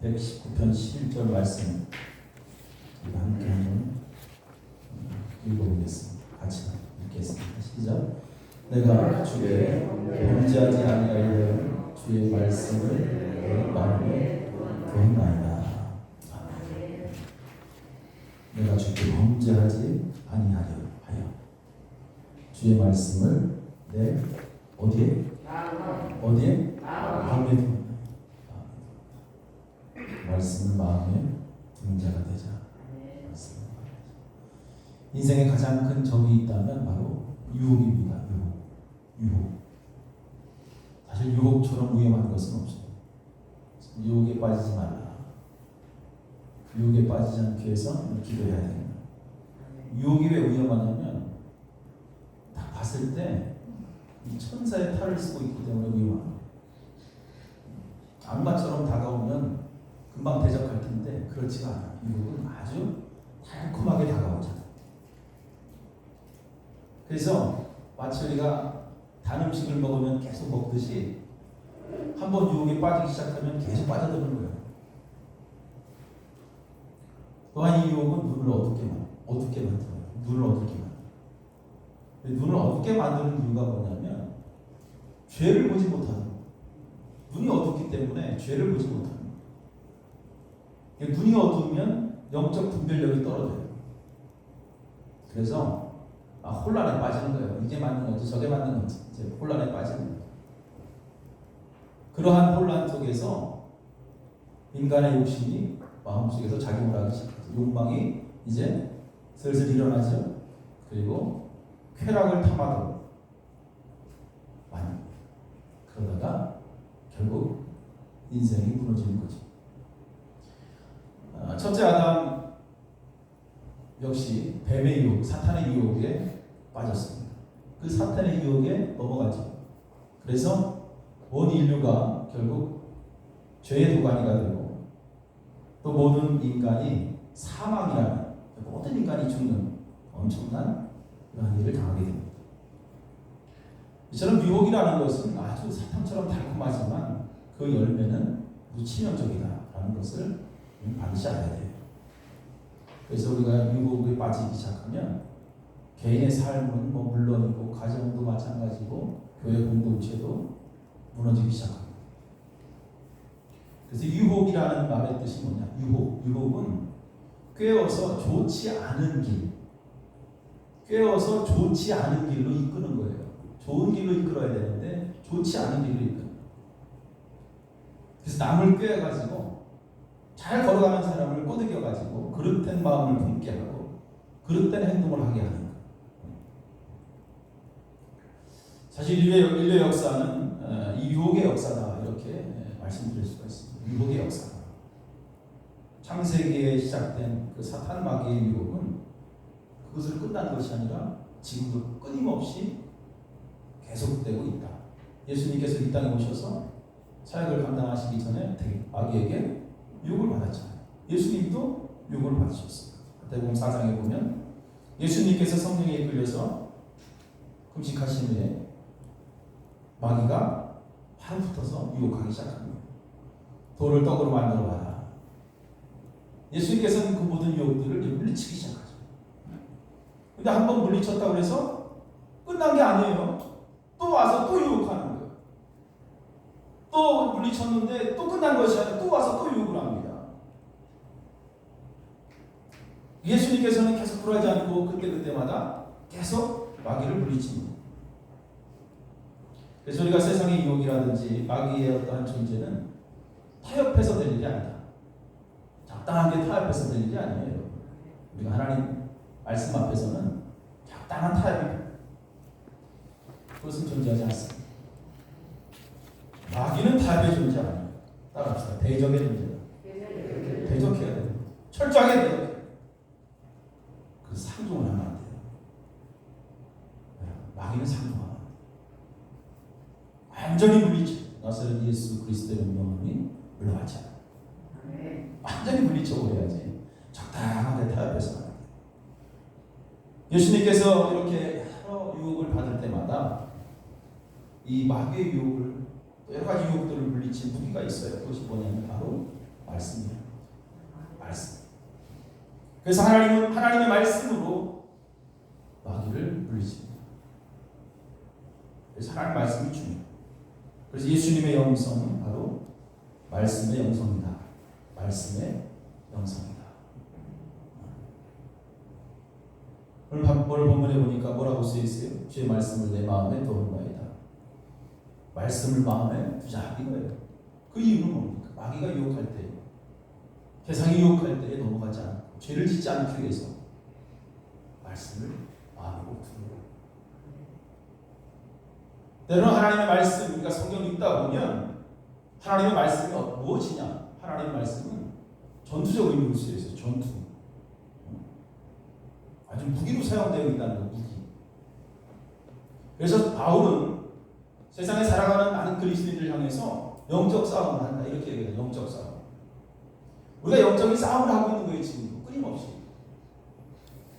119편 11절 말씀 우리 함께 한번 읽어보겠습니다. 같이 읽겠습니다. 시작. 내가 주께 범죄하지 아니하려 주의 말씀을 내 마음에 두었나이다. 내가 주께 범죄하지 아니하려 하여 주의 말씀을 내 어디에? 마음에 두었나이다. 말씀을 마음에 두는 자가 되자. 인생에 가장 큰 적이 있다면 바로 유혹입니다. 유혹. 사실 유혹처럼 위험한 것은 없어요. 유혹에 빠지지 말라. 유혹에 빠지지 않기 위해서 기도해야 됩니다. 유혹이 왜 위험하냐면 딱 봤을 때 이 천사의 탈을 쓰고 있기 때문에 위험합니다. 악마처럼 다가오면 금방 대적할 텐데 그렇지가 않아요. 유혹은 아주 달콤하게 다가오잖아요. 그래서 마치 우리가 단 음식을 먹으면 계속 먹듯이 한번 유혹에 빠지기 시작하면 계속 빠져드는 거예요. 또한 이 유혹은 눈을 어둡게 만들어요. 눈을 어둡게 만들어요. 눈을 어둡게 만드는 이유가 뭐냐면 죄를 보지 못하는 거예요. 눈이 어둡기 때문에 죄를 보지 못하는 거예요. 눈이 어두우면 영적 분별력이 떨어져요. 그래서 혼란에 빠지는 거예요. 이게 맞는 건지 저게 맞는 건지 이제 혼란에 빠지는 거예요. 그러한 혼란 속에서 인간의 욕심이 마음속에서 작용을 하기 시작해서 욕망이 이제 슬슬 일어나죠. 그리고 쾌락을 탐하도록 많이 그러다가 결국 인생이 무너지는 거죠. 첫째 아담 역시 뱀의 유혹, 사탄의 유혹에 빠졌습니다. 그 사탄의 유혹에 넘어가죠. 그래서 온 인류가 결국 죄의 도가니가 되고 또 모든 인간이 사망이라는 모든 인간이 죽는 엄청난 그런 일을 당하게 됩니다. 이처럼 유혹이라는 것은 아주 사탕처럼 달콤하지만 그 열매는 무치명적이다라는 것을 반드시 알아야 돼요. 그래서 우리가 유혹에 빠지기 시작하면 개인의 삶은 물론이고 가정도 마찬가지고 교회 공동체도 무너지기 시작합니다. 그래서 유혹이라는 말의 뜻이 뭐냐? 유혹은 꿰어서 좋지 않은 길로 이끄는 거예요. 좋은 길로 이끌어야 되는데 좋지 않은 길로 이끄는 거예요. 그래서 남을 꿰어가지고 잘 걸어가는 사람을 꼬드겨가지고 그릇된 마음을 품게 하고 그릇된 행동을 하게 하는 거예요. 사실 인류의 역사는 이 유혹의 역사다 이렇게 말씀드릴 수가 있습니다. 유혹의 역사다. 창세기에 시작된 그 사탄 마귀의 유혹은 그것을 끝난 것이 아니라 지금도 끊임없이 계속되고 있다. 예수님께서 이 땅에 오셔서 사역을 감당하시기 전에 마귀에게 유혹을 받았잖아요. 예수님도 유혹을 받으셨습니다. 마태복음 4장에 보면 예수님께서 성령에 이끌려서 금식하신 후에 마귀가 바로 붙어서 유혹하기 시작합니다. 돌을 떡으로 만들어 봐라. 예수님께서는 그 모든 유혹들을 물리치기 시작하죠. 근데 한번 물리쳤다고 해서 끝난 게 아니에요. 또 와서 또 유혹하는 거예요. 또 물리쳤는데 또 끝난 것이 아니라 또 와서 또 유혹을 합니다. 예수님께서는 계속 굴하지 않고 그때마다 계속 마귀를 물리칩니다. 그래서 우리가 세상의 유혹이라든지 마귀의 어떠한 존재는 타협해서 될 일이 아니다. 적당하게 타협해서 될 일이 아니에요. 우리가 하나님 말씀 앞에서는 적당한 타협이 그것은 존재하지 않습니다. 마귀는 타협의 존재 아니에요. 따라합시다. 대적의 존재다. 대적해야 됩니다. 철저하게 대적해야 돼요. 그 상종을 하면 안 돼요. 마귀는 상종하면 안 돼요. 완전히 물리쳐. 나사렛 예수 그리스도의 명함이 물러가지 않아요. 완전히 물리쳐버려야지. 적당하게 타협해서 가야 돼요. 예수님께서 이렇게 여러 유혹을 받을 때마다 이 마귀의 유혹을 여러 가지 유혹들을 물리친 무기가 있어요. 그것이 뭐냐면 바로 말씀입니다. 그래서 하나님은 하나님의 말씀으로 마귀를 물리칩니다. 그래서 하나님 말씀이 중요해요. 그래서 예수님의 영성은 바로 말씀의 영성이다. 말씀의 영성이다. 오늘 본문에 보니까 뭐라고 쓰여있어요? 주의 말씀을 내 마음에 두었나이다. 말씀을 마음에 두자 이거예요. 그 이유는 뭡니까? 마귀가 유혹할 때, 세상이 유혹할 때에 넘어가지 않고 죄를 짓지 않기 위해서 말씀을 마음에 꼭 두는 거예요. 때로는 하나님의 말씀, 우리가 성경을 읽다 보면 하나님의 말씀이 무엇이냐? 하나님의 말씀은 전투적 의미로 쓰여있어요. 전투. 아주 무기로 사용되어 있다는 거, 무기. 그래서 바울은 세상에 살아가는 많은 그리스도인들을 향해서 영적 싸움을 한다. 이렇게 얘기해요. 영적 싸움. 우리가 영적인 싸움을 하고 있는 거예요. 지금 끊임없이.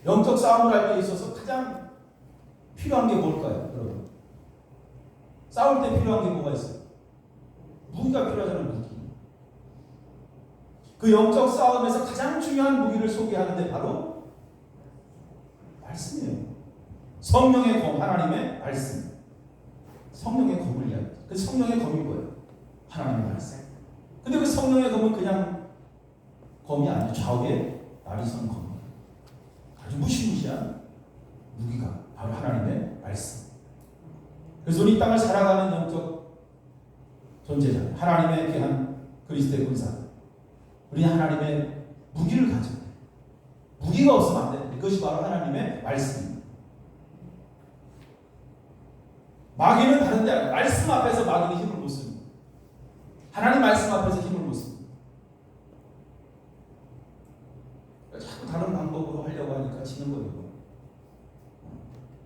영적 싸움을 할 때 있어서 가장 필요한 게 뭘까요? 여러분? 싸울 때 필요한 게 뭐가 있어요? 무기가 필요하잖아요. 무기. 그 영적 싸움에서 가장 중요한 무기를 소개하는데 바로 말씀이에요. 성령의 검, 하나님의 말씀. 성령의 검을 이야기해요. 그 성령의 검이 뭐예요? 하나님의 말씀. 근데 그 성령의 검은 그냥 검이 아니에요. 좌우에 날이 선 검. 아주 무시무시한 무기가 바로 하나님의 말씀. 그래서 우리 땅을 살아가는 영적 존재자, 하나님의 귀한 그리스도의 군사. 우리는 하나님의 무기를 가져야 돼요. 무기가 없으면 안 돼요. 그것이 바로 하나님의 말씀입니다. 마귀는 다른데 아니에요. 말씀 앞에서 마귀는 힘을 못 씁니다. 하나님 말씀 앞에서 힘을 못 씁니다. 자꾸 다른 방법으로 하려고 하니까 지는 거예요.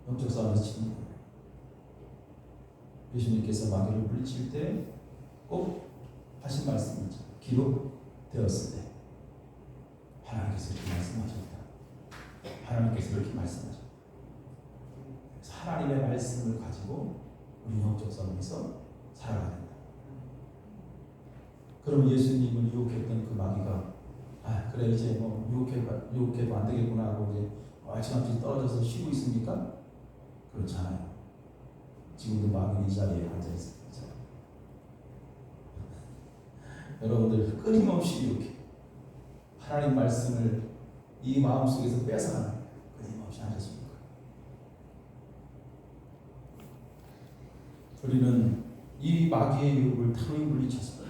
영적 싸움에서 지는 거예요. 예수님께서 마귀를 물리칠 때 꼭 하신 말씀이 있죠. 기록되었을 때 하나님께서 이렇게 말씀하셨다. 하나님께서 이렇게 말씀하셨다. 그래서 하나님의 말씀을 가지고 우리 영적 싸움에서 살아가야 된다. 그러면 예수님을 유혹했던 그 마귀가 그래 이제 뭐 유혹해도 안 되겠구나 하고 이제 알치감치 떨어져서 쉬고 있습니까? 그렇지 않아요. 지금도 마귀는 이 자리에 앉아 있습니다. 여러분들 끊임없이 이렇게 하나님 말씀을 이 마음속에서 뺏어가는 거예요. 끊임없이 하셨습니까? 우리는 이 마귀의 유혹을 탕이 물리쳐서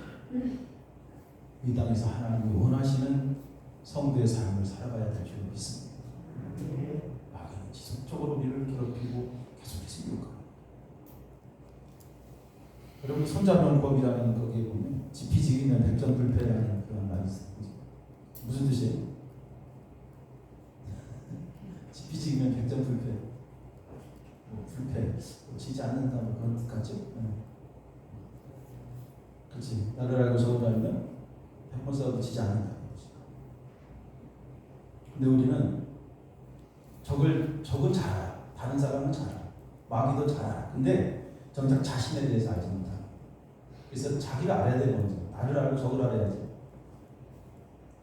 이 땅에서 하나님이 원하시는 성도의 삶을 살아가야 될 줄 믿습니다. 마귀는 지속적으로 우리를 괴롭히고 계속해서 유혹합니다. 여러분 손잡는 법이라는 거기에 보면 지피지기면 백전불패라는 그런 말이 있어요. 무슨 뜻이에요? 지피지기면 백전불패. 불패. 지지 않는다 뭐 그런 뜻 같죠? 그렇지. 나를 알고 저를 알면 100번 싸워도 지지 않는다. 근데 우리는 적은 잘 알아. 다른 사람은 잘 알아. 마귀도 잘 알아. 근데 정작 자신에 대해서 알지 못하는. 그래서 자기를 알아야 돼 먼저. 나를 알고 적을 알아야지.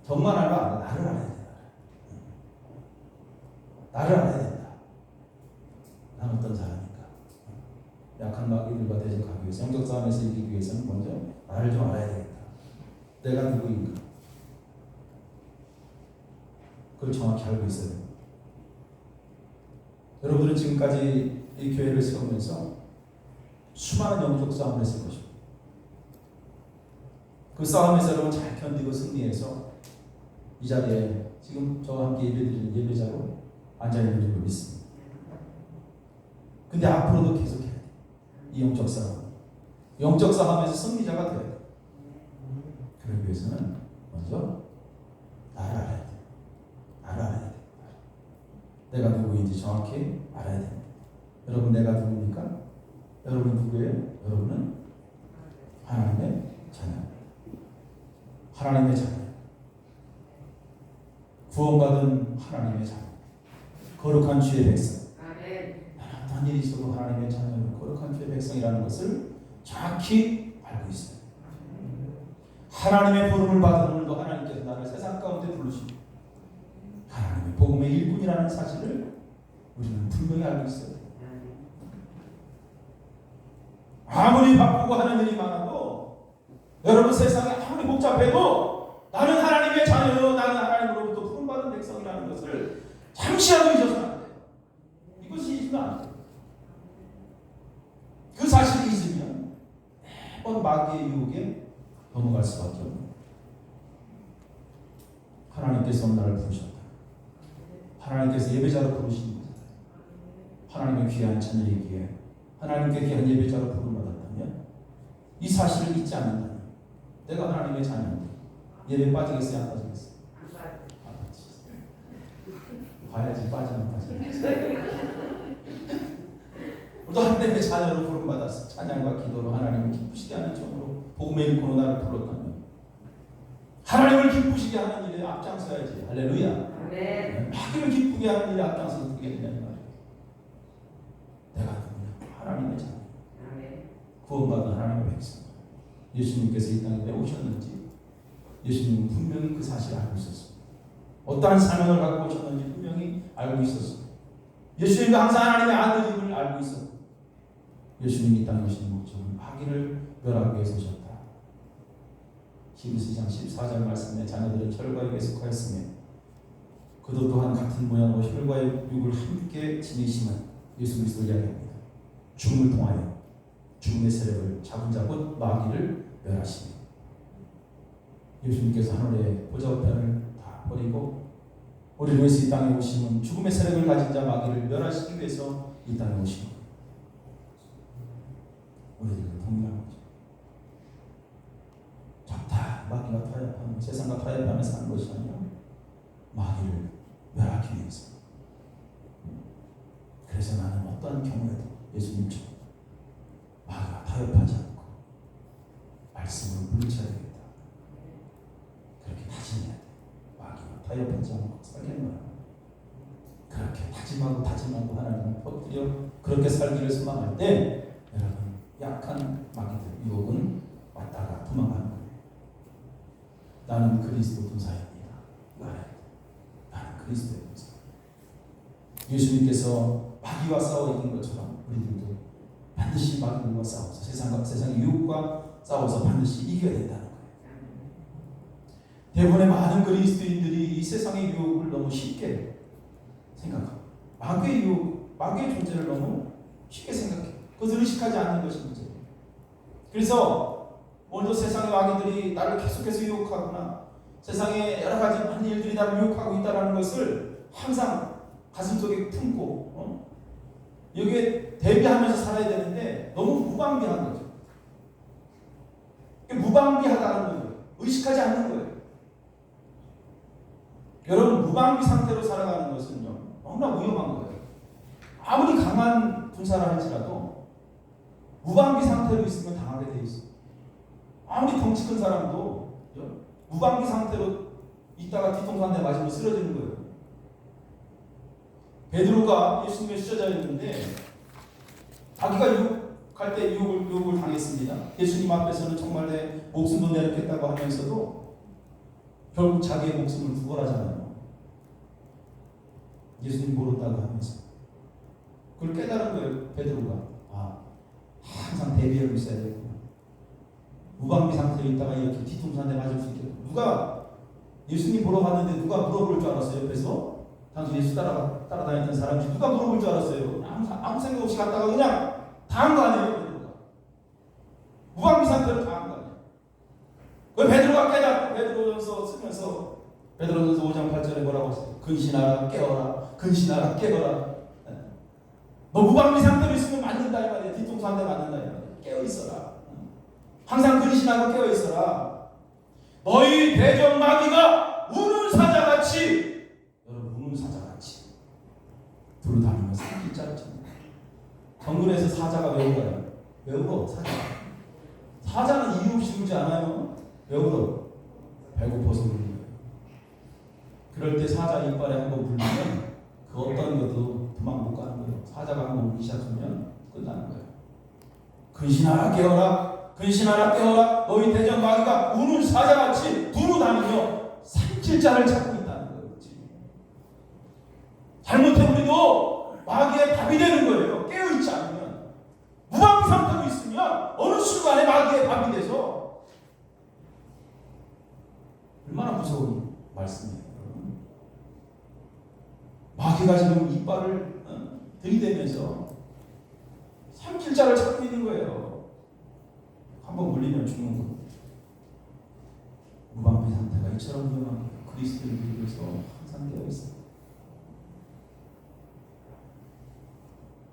적만 알고 알아. 나를 알아야 돼. 나를 알아야 된다. 난 어떤 사람인가. 약한 마귀들과 대적하기 위해서 영적 싸움에서 이기기 위해서는 먼저 나를 좀 알아야 되겠다. 내가 누구인가. 그걸 정확히 알고 있어야 됩니다. 여러분들은 지금까지 이 교회를 세우면서 수많은 영적 싸움을 했을 것입니다. 그 싸움에서 여러분 잘 견디고 승리해서 이 자리에 지금 저와 함께 예배드리는 예배자로 앉아있는 줄 믿습니다. 근데 앞으로도 계속해야 돼. 이 영적 싸움. 영적 싸움에서 승리자가 돼야 돼. 그러기 위해서는 먼저 나를 알아야 돼. 나를 알아야 돼. 내가 누구인지 정확히 알아야 됩니다. 여러분 내가 누굽니까? 여러분 누구예요? 여러분은 하나님의 자녀. 하나님의 자녀. 구원받은 하나님의 자녀. 거룩한 주의 백성. 어떤 일이 있어도 하나님의 자녀는 거룩한 주의 백성이라는 것을 정확히 알고 있어요. 하나님의 부름을 받은 오늘도 하나님께서 나를 세상 가운데 부르십니다. 하나님의 복음의 일꾼이라는 사실을 우리는 분명히 알고 있어요. 아무리 바쁘고 하는 일이 많아도, 여러분 세상에 아무리 복잡해도 나는 하나님의 자녀요, 나는 하나님으로부터 부름받은 백성이라는 것을 잠시라도 잊어서는 안 돼요. 이것이 잊으면 안 돼요. 그 사실을 잊으면 매번 마귀의 유혹에 넘어갈 수밖에 없는. 하나님께서 나를 부르셨다. 하나님께서 예배자로 부르신 거다. 하나님의 귀한 자녀이기에 하나님께 귀한 예배자로 부름받았다면 이 사실을 잊지 않는다면 내가 하나님의 자녀인데 예배 빠지겠어요? 안 빠지겠어요? 안 빠지겠어요. 봐야지 빠지면 빠지겠어요. 우리도 하나님의 자녀로 부름받았어. 찬양과 기도로 하나님을 기쁘시게 하는 종으로 복음의 일꾼으로 나를 불렀다면 하나님을 기쁘시게 하는 일에 앞장서야지. 할렐루야. 네. 마귀를 기쁘게 하는 일에 앞장서서 그게 되냐는 말이에요. 내가 누구냐? 하나님의 자녀. 구원받은 하나님의 백성. 예수님께서 이 땅에 왜 오셨는지 예수님은 분명히 그 사실을 알고 있었어요. 어떠한 사명을 갖고 오셨는지 분명히 알고 있었어요. 예수님도 항상 하나님의 아들임을 알고 있었고, 예수님이 이 땅에 오신 목적은 마귀를 멸하기 위해서 오셨다. 히브리서 14장 말씀에 자녀들은 혈과 육에 속하였으며 그도 또한 같은 모양으로 혈과 육을 함께 지니시는 예수 그리스도를 이야기합니다. 죽음을 통하여 죽음의 세력을 자군자군 마귀를 멸하시며 예수님께서 하늘의 보좌우편을 다 버리고 우리를 위해서 이 땅에 오시면 죽음의 세력을 가진 자 마귀를 멸하시기 위해서 이 땅에 오시고 우리들을 동일한 거죠. 좋다. 마귀가 타협하는 세상과 타협하며 사는 것이 아니라 마귀를 멸하기 위해서. 그래서 나는 어떠한 경우에도 예수님처럼 마귀가 타협하지 않고 말씀으로 물리쳐야 되겠다. 그렇게 다짐해야 돼. 마귀가 타협하지 않고 살겠노라. 그렇게 다짐하고 하나님을 퍼뜨려 그렇게 살기를 소망할 때 여러분 약한 마귀들 유혹은 왔다가 도망가는 거예요. 나는 그리스도 군사입니다. 나는 그리스도의 군사. 예수님께서 마귀와 싸워 이긴 것처럼 우리들도 반드시 마귀들과 싸워서 세상의 유혹과 싸워서 반드시 이겨야 된다는 거예요. 대부분의 많은 그리스도인들이 이 세상의 유혹을 너무 쉽게 생각합니다. 마귀의 존재를 너무 쉽게 생각해요. 그것을 의식하지 않는 것이 문제예요. 그래서 먼저 세상의 마귀들이 나를 계속해서 유혹하거나 세상에 여러 가지 많은 일들이 나를 유혹하고 있다는 것을 항상 가슴속에 품고 여기에 대비하면서 살아야 되는데 너무 무방비한 거죠. 무방비하다는 거예요. 의식하지 않는 거예요. 여러분 무방비 상태로 살아가는 것은요 너무나 위험한 거예요. 아무리 강한 군사를 할지라도 무방비 상태로 있으면 당하게 돼 있어요. 아무리 덩치 큰 사람도 무방비 상태로 있다가 뒤통수 한 대 맞으면 쓰러지는 거예요. 베드로가 예수님의 수제자였는데 자기가 유혹할 때 유혹을 당했습니다. 예수님 앞에서는 정말 내 목숨도 내놓겠다고 하면서도 결국 자기의 목숨을 구걸하잖아요. 예수님 모른다고 하면서 그걸 깨달은 거예요. 베드로가 항상 대비하고 있어야 되겠구나. 무방비 상태에 있다가 이렇게 뒤통수 한 대 맞을 수 있겠구나. 누가 예수님 보러 갔는데 누가 물어볼 줄 알았어요? 옆에서 당시 예수 따라다녔던 사람이 누가 물어볼 줄 알았어요? 아무 생각 없이 갔다가 그냥 당한 거 아니에요? 베드로가 무방비 상태로 당한 거 아니에요? 그 베드로가 깨닫고 베드로전서 쓰면서 베드로전서 5장 8절에 뭐라고 했어요? 근신하라 깨어라. 근신하라 깨어라. 너 무방비 상태로 있으면 맞는다 이 말이야. 뒤통수 한 대 맞는다 이 말이야. 깨어 있어라. 항상 근신하고 깨어 있어라. 너희 대적 마귀가 우는 사자같이 여러분 우는 사자같이 두루 다니면서 일자로 칩니다. 정글에서 사자가 왜 울어요? 왜 울어? 사자는 이유 없이 울지 않아요. 왜 울어? 배고파서 우는 거예요. 그럴 때 사자 이빨에 한번 물리면 그 어떤 것도 도망 못 가는 거예요. 사자가 한번 울기 시작하면 끝나는 거예요. 근신하라 깨어라. 근신하라 깨어라. 너희 대적 마귀가 우는 사자같이 두루 다니며 삼킬자를 찾고 있다는 거예요. 지금. 잘못해 우리도 마귀의 밥이 되는 거예요. 깨어있지 않으면. 무방비 상태로 있으면 어느 순간에 마귀의 밥이 돼서 얼마나 무서운 말씀이에요. 마귀가 지금 이빨을 들이대면서 삼킬자를 찾고 있는 거예요. 한번 물리면 죽는 거. 무방비 상태가 이처럼 위험한 거예요. 그리스도인들이 위해서 항상 되어 있어요.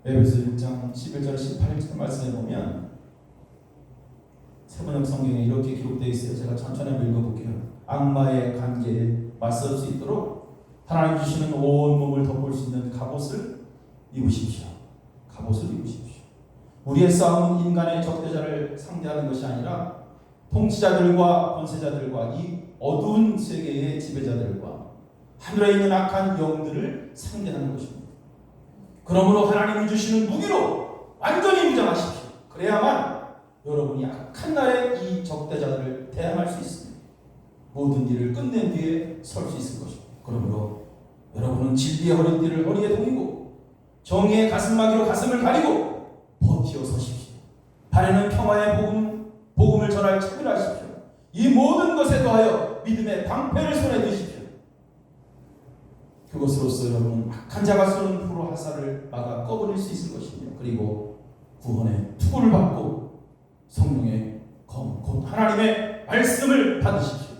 에베소 6장 11절 18절 말씀에 보면 세번역 성경에 이렇게 기록되어 있어요. 제가 천천히 한번 읽어볼게요. 악마의 관계에 맞설 수 있도록 하나님 주시는 온 몸을 덮을 수 있는 갑옷을 입으십시오. 갑옷을 입으십시오. 우리의 싸움은 인간의 적대자를 상대하는 것이 아니라 통치자들과 권세자들과 이 어두운 세계의 지배자들과 하늘에 있는 악한 영들을 상대하는 것입니다. 그러므로 하나님이 주시는 무기로 완전히 무장하십시오. 그래야만 여러분이 악한 날에 이 적대자들을 대항할 수 있습니다. 모든 일을 끝낸 뒤에 설 수 있을 것입니다. 그러므로 여러분은 진리의 허리띠를 허리에 동이고 정의의 가슴막이로 가슴을 가리고 버티어 서십시오. 발에는 평화의 복음을 전할 차비를 하십시오. 이 모든 것에 더하여 믿음의 방패를 손에 드십시오. 그것으로서 여러분은 악한 자가 쏘는 포로 화살을 막아 꺼버릴 수 있을 것입니다. 그리고 구원의 투구를 받고 성령의 검, 곧 하나님의 말씀을 받으십시오.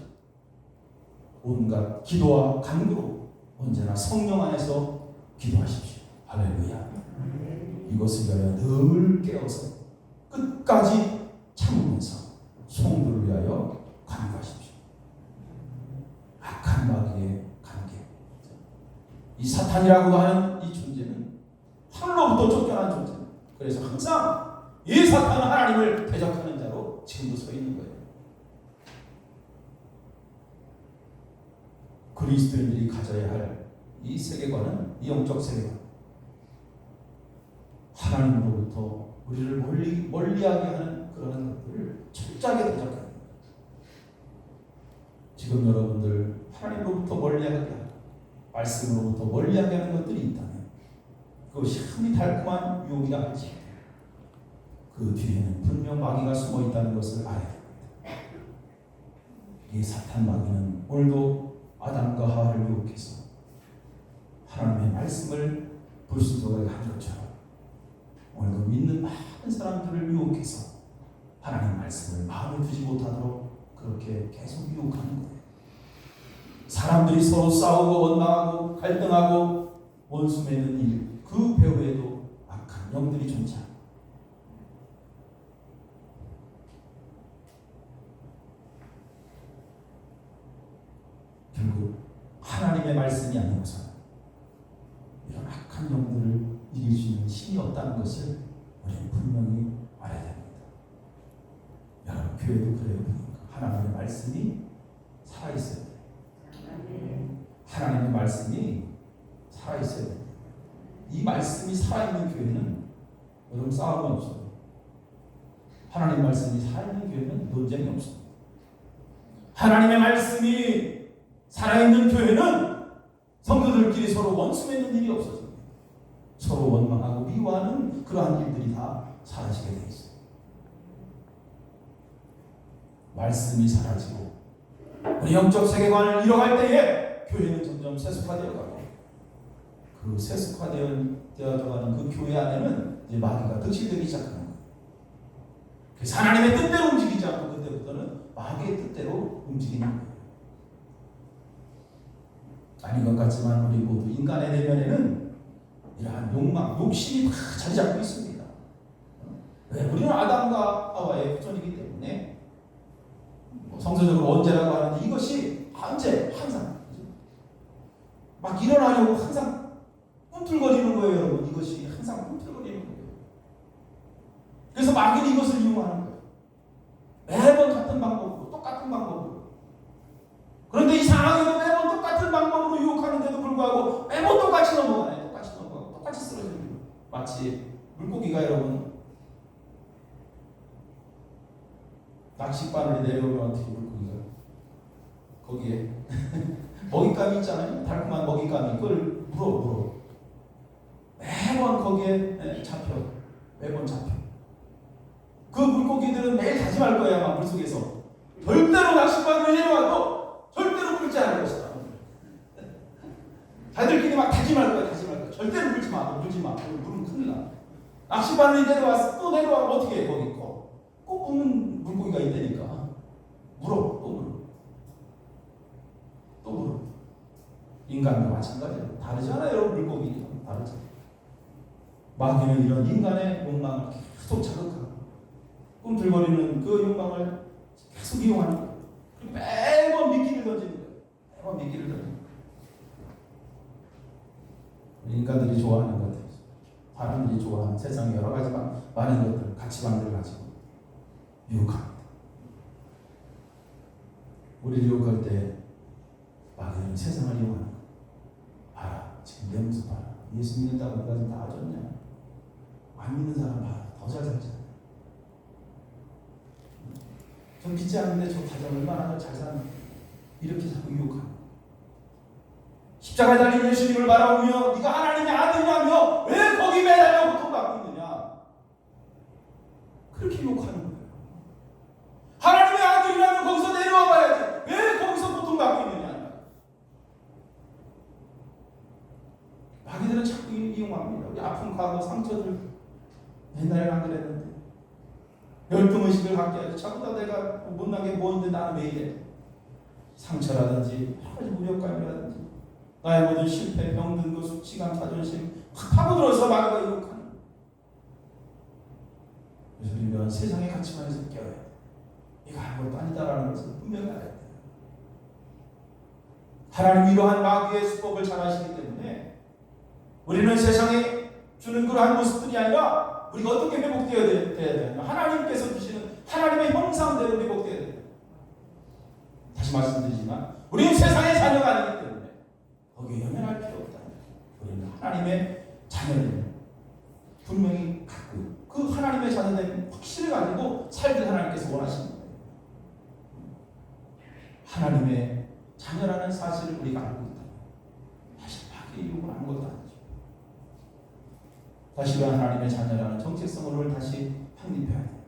온갖 기도와 간구로 언제나 성령 안에서 기도하십시오. 할렐루야. 이것을 위하여 늘 깨어서 끝까지 참으면서 성도를 위하여 간구하십시오. 악한 마귀의 관계. 이 사탄이라고 하는 이 존재는 하늘로부터 쫓겨난 존재입니다. 그래서 항상 이 사탄은 하나님을 대적하는 자로 지금도 서 있는 거예요. 그리스도인들이 가져야 할 이 세계관은, 이 영적 세계관, 하나님으로부터 우리를 멀리하게 하는 그런 것들을 철저하게 대적하는 거예요. 지금 여러분들 하나님으로부터 멀리하게 하는, 말씀으로부터 멀리하게 하는 것들이 있다면 그것이 흠이 달콤한 유혹이라 할지 그 뒤에는 분명 마귀가 숨어 있다는 것을 알아야 됩니다. 이 사탄 마귀는 오늘도 아담과 하와를 유혹해서 하나님의 말씀을 불순종하게 한 것처럼 오늘도 믿는 많은 사람들을 유혹해서 하나님의 말씀을 마음에 두지 못하도록 그렇게 계속 유혹하는 거예요. 사람들이 서로 싸우고 원망하고 갈등하고 원수 맺는 일, 그 배후에도 악한 영들이 존재합니다. 결국 하나님의 말씀이 아니고서 이런 악한 영들을 이길 수 있는 힘이 없다는 것을 우리는 분명히 알아야 됩니다. 여러분 교회도 그래요. 보니까 하나님의 말씀이 살아있어야 돼요. 하나님의 말씀이 살아있어야 돼요. 이 말씀이 살아있는 교회는 여러분 싸움이 없어요. 하나님의 말씀이 살아있는 교회는 논쟁이 없습니다. 하나님의 말씀이 살아있는 교회는 성도들끼리 서로 원수 맺는 일이 없어집니다. 서로 원망하고 미워하는 그러한 일들이 다 사라지게 되어 있어요. 말씀이 사라지고 우리 영적 세계관을 잃어갈 때에 교회는 점점 세속화되어 가고 그 세속화되어가는 그 교회 안에는 이제 마귀가 득실되기 시작하는 거예요. 그래서 하나님의 뜻대로 움직이지 않고 그때부터는 마귀의 뜻대로 움직이는 거예요. 아닌 것 같지만 우리 모두 인간의 내면에는 이러한 욕망, 욕심이 다 자리 잡고 있습니다. 왜? 우리는 아담과 하와의 후손이기 때문에 성서적으로 언제라고 하는데 이것이 항상 막 일어나려고 항상 꿈틀거리는 거예요, 여러분. 이것이 항상 꿈틀거리는 거예요. 그래서 마귀는 이것을 이용하는 거예요. 매번 같은 방법으로, 똑같은 방법으로. 그런데 이상하게도 매번 똑같은 방법으로 유혹하는데도 불구하고 매번 똑같이 넘어가요. 똑같이 넘어가고 똑같이 쓰러지는 거예요. 마치 물고기가 여러분 낚싯바늘에 내려오면 어떻게 물고기가 거기에 먹잇감이 있잖아요. 달콤한 먹잇감이 그걸 물어. 매번 거기에 잡혀. 매번 잡혀. 그 물고기들은 매일 다짐할 거야. 아마 물속에서. 절대로 낚싯바늘을 내려와도 절대로 물지 않을 것이다. 자기들끼리 막 다짐할 거야. 다짐할 거야. 절대로 물지 마. 물지 마. 물으면 큰일 나. 낚싯바늘이 내려왔어. 또 내려와면 어떻게 해? 거기 꼭 묻는 물고기가 있다니까. 물어. 또 물어. 또 물어. 인간도 마찬가지예요. 다르잖아요. 여러분 물고기. 다르죠. 마귀는 이런 인간의 욕망을 계속 자극하고 꿈틀거리는 그 욕망을 계속 이용하는 거예요. 매번 미끼를 던지는 거예요. 매번 미끼를 던지는 거예요. 인간들이 좋아하는 것들, 사람들이 좋아하는 세상에 여러 가지 많은 것들, 가치관들을 가지고 유혹합니다. 우리를 유혹할 때 마귀는 세상을 이용하는 거예요. 봐라, 지금 내 모습 봐라. 예수 믿는다고 내가 지금 다 졌냐? 안 믿는 사람 봐라. 더 잘 살잖아. 전 믿지 않는데 저 가정 얼마나 잘 사는 이렇게 자꾸 유혹하는 거예요. 십자가에 달린 예수님을 바라보며 네가 하나님의 아들이라며 왜 거기 매달려 고통받고 있느냐? 그렇게 유혹하는 거예요. 하나님의 아들이라면 거기서 내려와 봐야지. 왜 거기서 고통받고 있느냐? 마귀들은 자꾸 이용합니다. 우리 아픈 과거 상처들 옛날에는 안 그랬는데 열등의식을 갖게 하죠. 자꾸 다 내가 못나게 뭐 있는데 나는 왜 이래? 상처라든지 여러 가지 무력감이라든지 나의 모든 실패, 병든 것, 수치감, 자존심 확 파고들어서 마귀가 유혹하는. 그래서 우리는 세상의 가치관에서 깨어야 돼. 이거 아무것도 아니다라는 것을 분명히 알아야 돼. 하나님 이러한 마귀의 수법을 잘 아시기 때문에 우리는 세상에 주는 그러한 모습들이 아니라 우리가 어떻게 회복되어야 되냐. 하나님께서 주시는 하나님의 형상대로 회복되어야 돼요. 다시 말씀드리지만 우리는 세상의 자녀가 아니기 때문에 거기에 연연할 필요 없다. 우리는 하나님의 자녀를 분명히 갖고 그 하나님의 자녀된 확신을 가지고 살길 하나님께서 원하시는 거예요. 하나님의 자녀라는 사실을 우리가 알고 있다. 다시 마귀의 유혹은 아무것도 아니죠. 다시 하나님의 자녀라는 정체성을 다시 확립해야 돼요.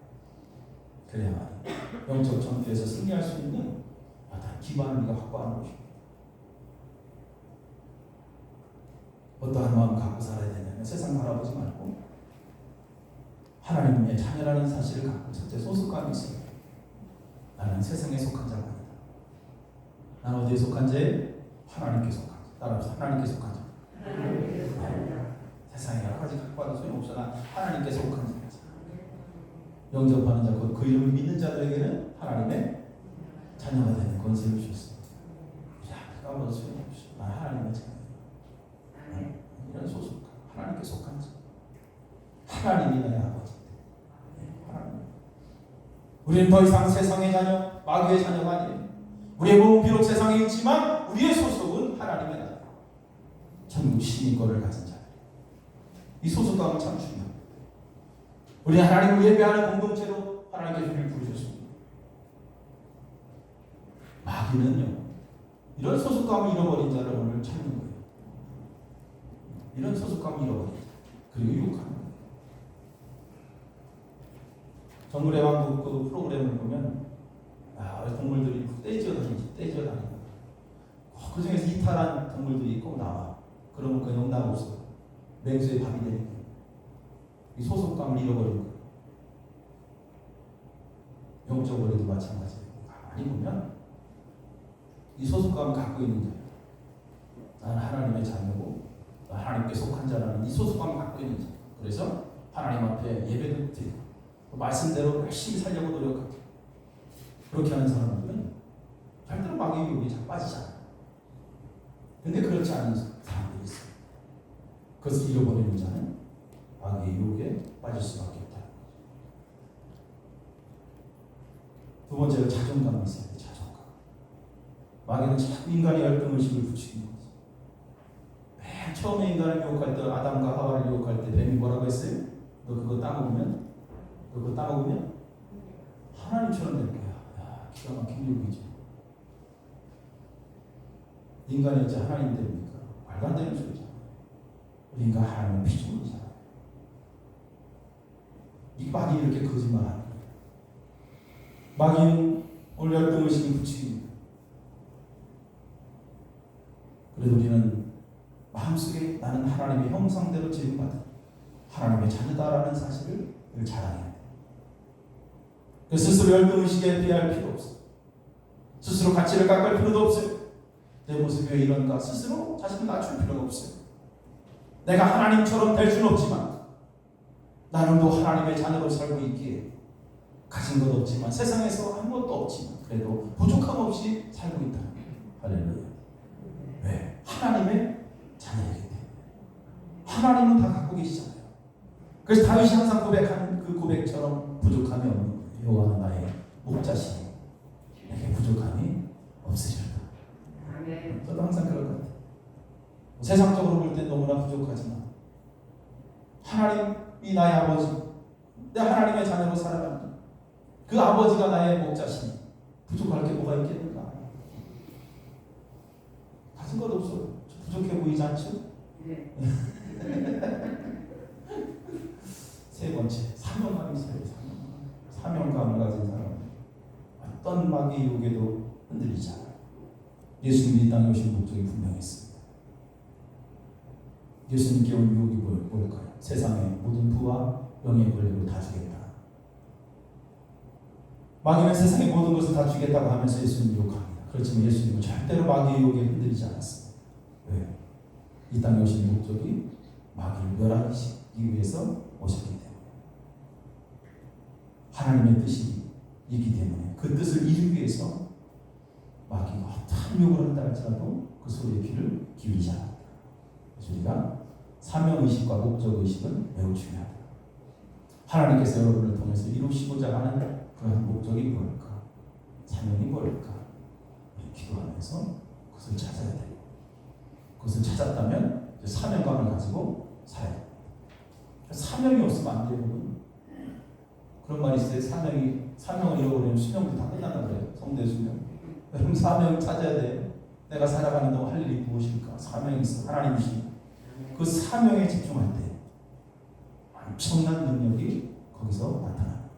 그래야만 영적 전투에서 승리할 수 있는 어떤 기반을 우리가 확보하는 것입니다. 어떠한 마음 갖고 살아야 되냐면 세상 바라보지 말고 하나님의 자녀라는 사실을 갖고 첫째 소속감이 있어요. 나는 세상에 속한 자가 아니다. 나는 어디에 속한 자에? 하나님께 속한 자. 따라서 하나님께 속한 자. 세상에 여러 가지 갖고 와도 소용없어. 나 하나님께 속한 자다. 영접하는 자, 그 이름을 믿는 자들에게는 하나님의 자녀가 되는 권세를 주셨습니다. 야, 그가 뭐 소용없어. 나 하나님의 자녀. 이런 소속감, 하나님께 속한 자. 하나님이 나의 아버지. 하나님. 우리는 더 이상 세상의 자녀, 마귀의 자녀가 아니에요. 우리의 몸은 비록 세상에 있지만 우리의 소속은 하나님의 나라. 천국 시민권을 가진 자. 이 소속감은 참 중요합니다. 우리 하나님을 예배하는 공동체로 하나님께서 우리를 부르셨습니다. 마귀는요, 이런 소속감을 잃어버린 자를 오늘 찾는 거예요. 이런 소속감을 잃어버린 자. 그리고 유혹하는 거예요. 정글의 왕국 그 프로그램을 보면 동물들이 떼지어 다니고 그 중에서 이탈한 동물들이 꼭 나와. 그러면 그 영락 없어. 맹수의 밥이 되는 거예요. 이 소속감을 잃어버린 거예요. 영적으로도 마찬가지예요. 가만히 보면 이 소속감을 갖고 있는 자예요. 나는 하나님의 자녀고 하나님께 속한 자라는 이 소속감을 갖고 있는 자. 그래서 하나님 앞에 예배도 드리고 말씀대로 열심히 살려고 노력하고 그렇게 하는 사람들은 절대로 마귀의 유혹에 잘 빠지지 않아요. 근데 그렇지 않은 사람들이 있어요. 그것을 잃어버리는 자는 마귀의 유혹에 빠질 수밖에 없다. 두 번째로 자존감이 있어야 돼요. 자존감. 마귀는 자꾸 인간의 열등의식을 부추기는 거죠. 맨 처음에 인간을 유혹할 때 아담과 하와를 유혹할 때 뱀이 뭐라고 했어요? 너 그거 따먹으면 하나님처럼 될 거야. 야, 기가 막힌 유혹이죠. 인간이 어째 하나님 됩니까? 말도 안 되는 소리잖아. 우리 인간 하나님은 피조물이잖아. 마귀는 이렇게 거짓말하는 거예요. 마귀는 오늘 열등의식이 부추깁니다. 그래도 우리는 마음속에 나는 하나님의 형상대로 지음받은 하나님의 자녀다라는 사실을 늘 자랑해야 돼요. 스스로 열등의식에 비할 필요 없어요. 스스로 가치를 깎을 필요도 없어요. 내 모습이 왜 이런가 스스로 자신을 낮출 필요가 없어요. 내가 하나님처럼 될 수는 없지만 나는 또 하나님의 자녀로 살고 있기에 가진 것 없지만 세상에서 아무것도 없지만 그래도 부족함 없이 살고 있다. 할렐루야. 왜? 하나님의 자녀이기 때문에. 하나님은 다 갖고 계시잖아요. 그래서 다윗이 항상 고백하는 그 고백처럼 부족함이 없는 거예요. 여호와는 나의 목자시니 내게 부족함이 없으리로다. 저도 항상 그럴 것 같아요. 세상적으로 볼 때 너무나 부족하지만 하나님이 나의 아버지, 내 하나님의 자녀로 살아갑니다. 그 아버지가 나의 목자시니 부족할 게 뭐가 있겠는가? 가진 것 없어요. 부족해 보이지 않죠? 네. 세 번째, 사명감이 있어요. 사명감을 가진 사람. 어떤 마귀의 유혹에도 흔들리지 않아요. 예수님이 이 땅에 오신 목적이 분명했습니다. 예수님께 온 유혹이 뭘까요? 세상의 모든 부와 명예 권력을 다 주겠다. 마귀는 세상의 모든 것을 다 주겠다고 하면서 예수님을 유혹합니다. 그렇지만 예수님은 절대로 마귀의 유혹에 흔들리지 않았습니다. 왜? 이 땅에 오신 목적이 마귀를 멸하시기 위해서 오셨기 때문에. 하나님의 뜻이 있기 때문에 그 뜻을 이루기 위해서 마귀가 어떤 욕을 한다 할지라도 그 소리에 귀를 기울이지 않았다. 그래서 우리가 사명의식과 목적의식은 매우 중요하다. 하나님께서 여러분을 통해서 이루시고자 하는 그런 목적이 뭘까? 사명이 뭘까? 기도하면서 그것을 찾아야 돼요. 그것을 찾았다면 이제 사명감을 가지고 살아야 돼요. 사명이 없으면 안 돼요, 여러분. 그런 말이 있어요. 사명을 잃어버리면 수명도 다 끝난다 그래요. 성대 수명. 여러분 사명을 찾아야 돼요. 내가 살아가는 동안 할 일이 무엇일까? 사명이 있어. 하나님이시니까. 그 사명에 집중할 때 엄청난 능력이 거기서 나타납니다.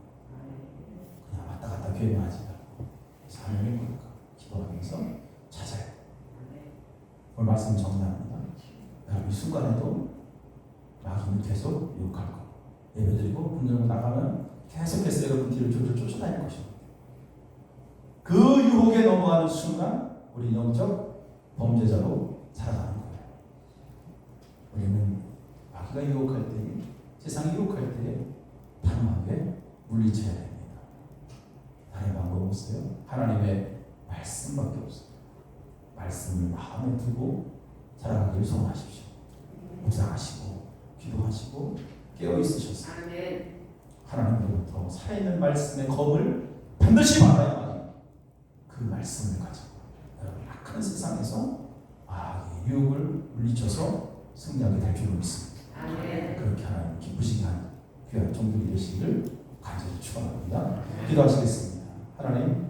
그냥 왔다 갔다 교회만 하지 말고 사명이 뭘까? 기도하면서 찾아야 돼요. 오늘 말씀 정리합니다. 여러분 이 순간에도 마귀는 계속 유혹할 거예요. 예배드리고 문 열고 나가면 계속해서 여러분 뒤를 쫓아다닐 것입니다. 그 유혹에 넘어가는 순간 우리 영적 범죄자로 살아가는 거예요. 우리는 마귀가 유혹할 때, 세상이 유혹할 때 단호하게 물리쳐야 됩니다. 다른 방법 없어요. 하나님의 말씀밖에 없어요. 말씀을 마음에 두고 살아가기를 소원하십시오. 묵상하시고 기도하시고 깨어있으셔서 하나님으로부터 살아있는 말씀의 검을 반드시 받아야만 그 말씀을 가지고 여러분 악한 세상에서 마귀의 유혹을 물리쳐서 승리하게 될 줄로 믿습니다. 그렇게 하나님 기쁘시게 하는 귀한 종들이 되시기를 간절히 축원합니다. 기도하시겠습니다. 하나님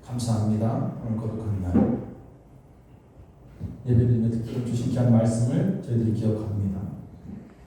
감사합니다. 오늘 거룩한 날 예배드리며 듣기로 주신 귀한 말씀을 저희들이 기억합니다.